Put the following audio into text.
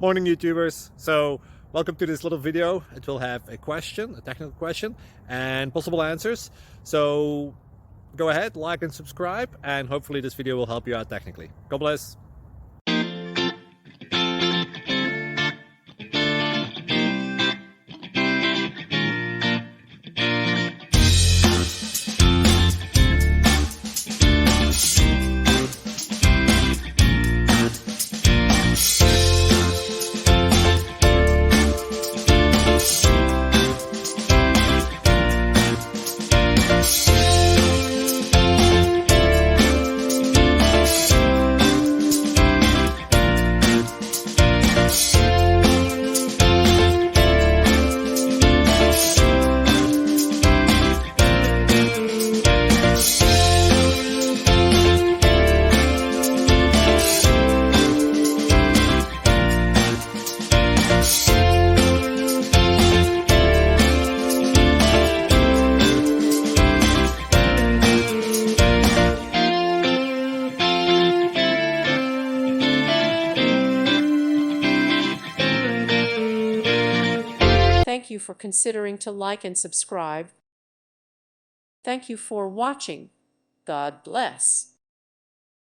Morning YouTubers. So welcome to this little video. It will have a question, a technical question, and possible answers. So go ahead, like and subscribe, and hopefully this video will help you out technically. God bless. Thank you for considering to like and subscribe. Thank you for watching. God bless.